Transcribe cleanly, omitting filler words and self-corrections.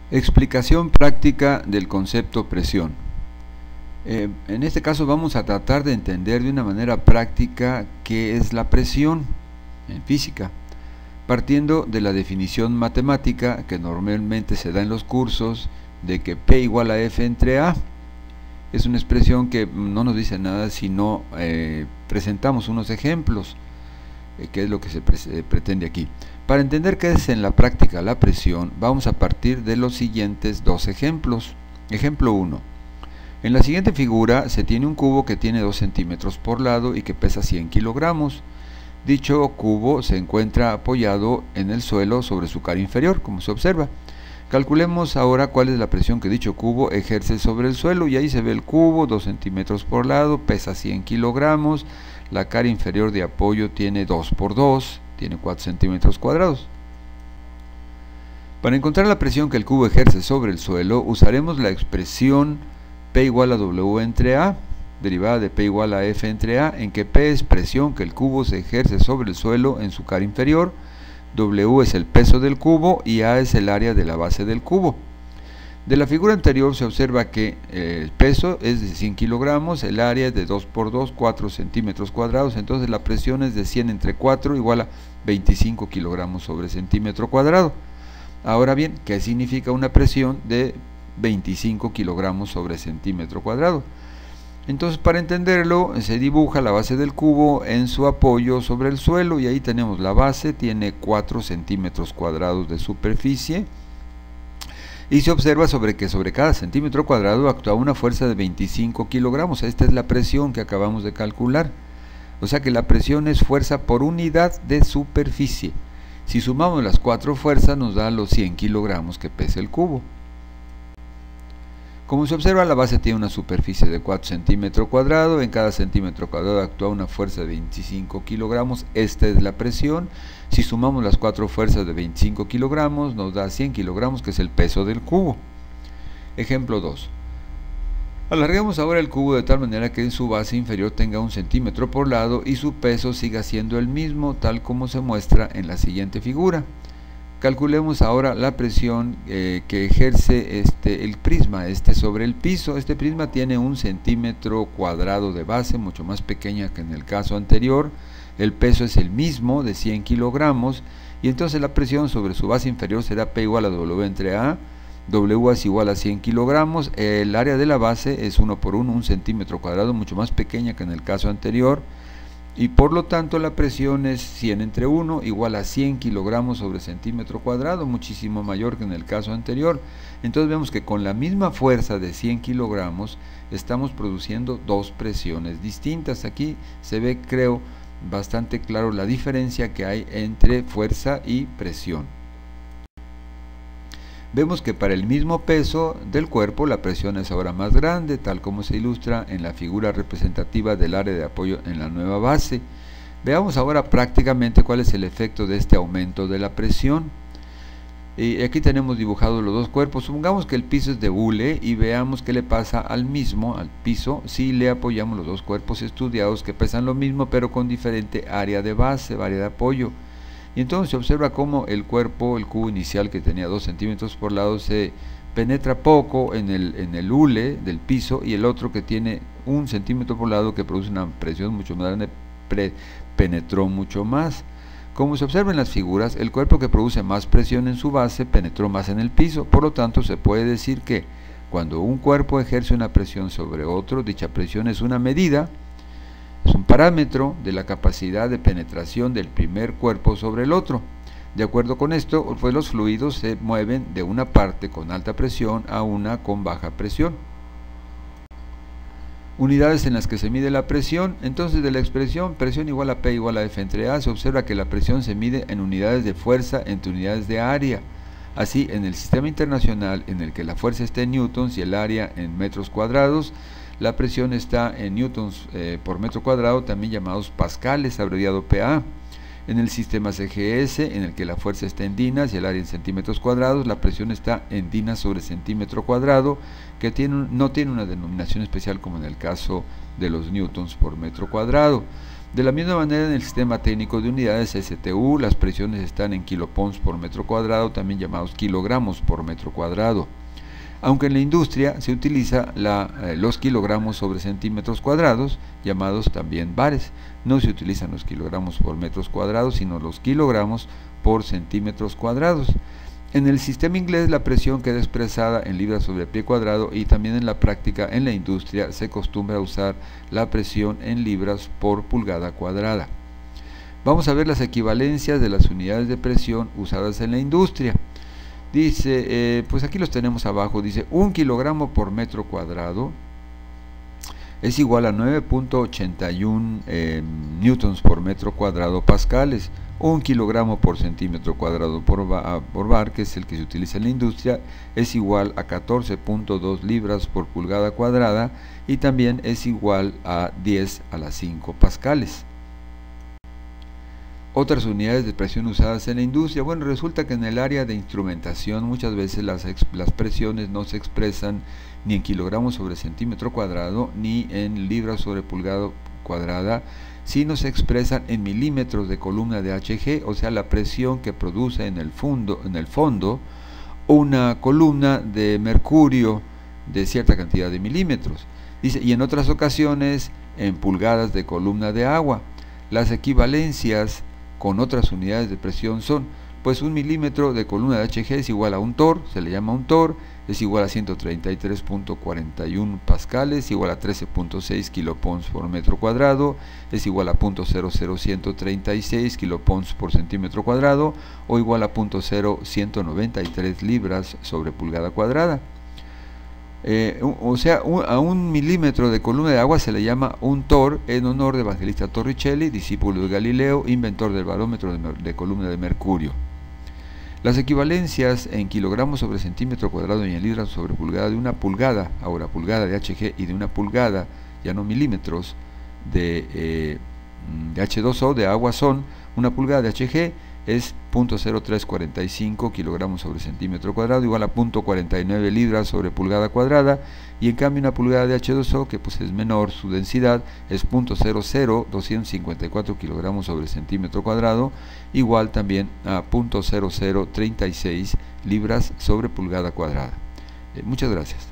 Explicación práctica del concepto presión. En este caso vamos a tratar de entender de una manera práctica qué es la presión en física, partiendo de la definición matemática que normalmente se da en los cursos de que P igual a F entre A. Es una expresión que no nos dice nada si no presentamos unos ejemplos, que es lo que se pretende aquí. Para entender qué es en la práctica la presión, vamos a partir de los siguientes dos ejemplos. Ejemplo 1. En la siguiente figura se tiene un cubo que tiene 2 centímetros por lado y que pesa 100 kilogramos. Dicho cubo se encuentra apoyado en el suelo sobre su cara inferior, como se observa. Calculemos ahora cuál es la presión que dicho cubo ejerce sobre el suelo, y ahí se ve el cubo, 2 centímetros por lado, pesa 100 kilogramos, la cara inferior de apoyo tiene 2 por 2, tiene 4 centímetros cuadrados. Para encontrar la presión que el cubo ejerce sobre el suelo, usaremos la expresión P igual a W entre A, derivada de P igual a F entre A, en que P es presión que el cubo se ejerce sobre el suelo en su cara inferior, W es el peso del cubo y A es el área de la base del cubo. De la figura anterior se observa que el peso es de 100 kilogramos, el área es de 2 por 2, 4 centímetros cuadrados, entonces la presión es de 100 entre 4 igual a 25 kilogramos sobre centímetro cuadrado. Ahora bien, ¿qué significa una presión de 25 kilogramos sobre centímetro cuadrado? Entonces, para entenderlo, se dibuja la base del cubo en su apoyo sobre el suelo, y ahí tenemos la base, tiene 4 centímetros cuadrados de superficie, y se observa que sobre cada centímetro cuadrado actúa una fuerza de 25 kilogramos. Esta es la presión que acabamos de calcular. O sea que la presión es fuerza por unidad de superficie. Si sumamos las 4 fuerzas nos da los 100 kilogramos que pesa el cubo. Como se observa, la base tiene una superficie de 4 centímetros cuadrados, en cada centímetro cuadrado actúa una fuerza de 25 kilogramos, esta es la presión. Si sumamos las 4 fuerzas de 25 kilogramos nos da 100 kilogramos, que es el peso del cubo. Ejemplo 2. Alargamos ahora el cubo de tal manera que en su base inferior tenga 1 centímetro por lado y su peso siga siendo el mismo, tal como se muestra en la siguiente figura. Calculemos ahora la presión que ejerce el prisma sobre el piso. Este prisma tiene 1 centímetro cuadrado de base, mucho más pequeña que en el caso anterior. El peso es el mismo, de 100 kilogramos, y entonces la presión sobre su base inferior será P igual a W entre A. W es igual a 100 kilogramos. El área de la base es 1 por 1, 1 centímetro cuadrado, mucho más pequeña que en el caso anterior. Y por lo tanto la presión es 100 entre 1 igual a 100 kilogramos sobre centímetro cuadrado, muchísimo mayor que en el caso anterior. Entonces vemos que con la misma fuerza de 100 kilogramos estamos produciendo dos presiones distintas. Aquí se ve, creo, bastante claro la diferencia que hay entre fuerza y presión. Vemos que para el mismo peso del cuerpo la presión es ahora más grande, tal como se ilustra en la figura representativa del área de apoyo en la nueva base. Veamos ahora prácticamente cuál es el efecto de este aumento de la presión. Y aquí tenemos dibujados los dos cuerpos. Supongamos que el piso es de hule y veamos qué le pasa al piso, si le apoyamos los dos cuerpos estudiados que pesan lo mismo pero con diferente área de base, área de apoyo. Y entonces se observa cómo el cubo inicial, que tenía 2 centímetros por lado, se penetra poco en el hule del piso, y el otro, que tiene 1 centímetro por lado, que produce una presión mucho más grande, penetró mucho más. Como se observa en las figuras, el cuerpo que produce más presión en su base penetró más en el piso. Por lo tanto, se puede decir que cuando un cuerpo ejerce una presión sobre otro, dicha presión es una medida, es un parámetro de la capacidad de penetración del primer cuerpo sobre el otro. De acuerdo con esto, pues los fluidos se mueven de una parte con alta presión a una con baja presión. Unidades en las que se mide la presión. Entonces, de la expresión presión igual a P igual a F entre A, se observa que la presión se mide en unidades de fuerza entre unidades de área. Así, en el sistema internacional, en el que la fuerza está en newtons y el área en metros cuadrados, la presión está en newtons por metro cuadrado, también llamados pascales, abreviado PA. En el sistema CGS, en el que la fuerza está en dinas y el área en centímetros cuadrados, la presión está en dinas sobre centímetro cuadrado, que no tiene una denominación especial como en el caso de los newtons por metro cuadrado. De la misma manera, en el sistema técnico de unidades STU, las presiones están en kilopons por metro cuadrado, también llamados kilogramos por metro cuadrado. Aunque en la industria se utiliza los kilogramos sobre centímetros cuadrados, llamados también bares. No se utilizan los kilogramos por metros cuadrados, sino los kilogramos por centímetros cuadrados. En el sistema inglés la presión queda expresada en libras sobre pie cuadrado, y también en la práctica en la industria se acostumbra a usar la presión en libras por pulgada cuadrada. Vamos a ver las equivalencias de las unidades de presión usadas en la industria. Dice, pues aquí los tenemos abajo, dice 1 kilogramo por metro cuadrado es igual a 9.81 newtons por metro cuadrado pascales. 1 kilogramo por centímetro cuadrado por bar, que es el que se utiliza en la industria, es igual a 14.2 libras por pulgada cuadrada, y también es igual a 10 a la 5 pascales. Otras unidades de presión usadas en la industria. Bueno, resulta que en el área de instrumentación muchas veces las presiones no se expresan ni en kilogramos sobre centímetro cuadrado ni en libras sobre pulgada cuadrada, sino se expresan en milímetros de columna de Hg, o sea, la presión que produce en el fondo una columna de mercurio de cierta cantidad de milímetros. Dice, y en otras ocasiones en pulgadas de columna de agua. Las equivalencias con otras unidades de presión son, pues 1 milímetro de columna de Hg es igual a un torr, se le llama un torr, es igual a 133.41 pascales, igual a 13.6 kilopons por metro cuadrado, es igual a 0.00136 kilopons por centímetro cuadrado, o igual a 0.0193 libras sobre pulgada cuadrada. O sea, a 1 milímetro de columna de agua se le llama un torr, en honor de Evangelista Torricelli, discípulo de Galileo, inventor del barómetro de columna de mercurio. Las equivalencias en kilogramos sobre centímetro cuadrado y en libras sobre pulgada de una pulgada, ahora pulgada de Hg, y de una pulgada, ya no milímetros, de H2O, de agua, son: una pulgada de Hg es 0.0345 kilogramos sobre centímetro cuadrado, igual a 0.49 libras sobre pulgada cuadrada, y en cambio una pulgada de H2O, que pues es menor su densidad, es 0.00254 kilogramos sobre centímetro cuadrado, igual también a 0.0036 libras sobre pulgada cuadrada. Muchas gracias.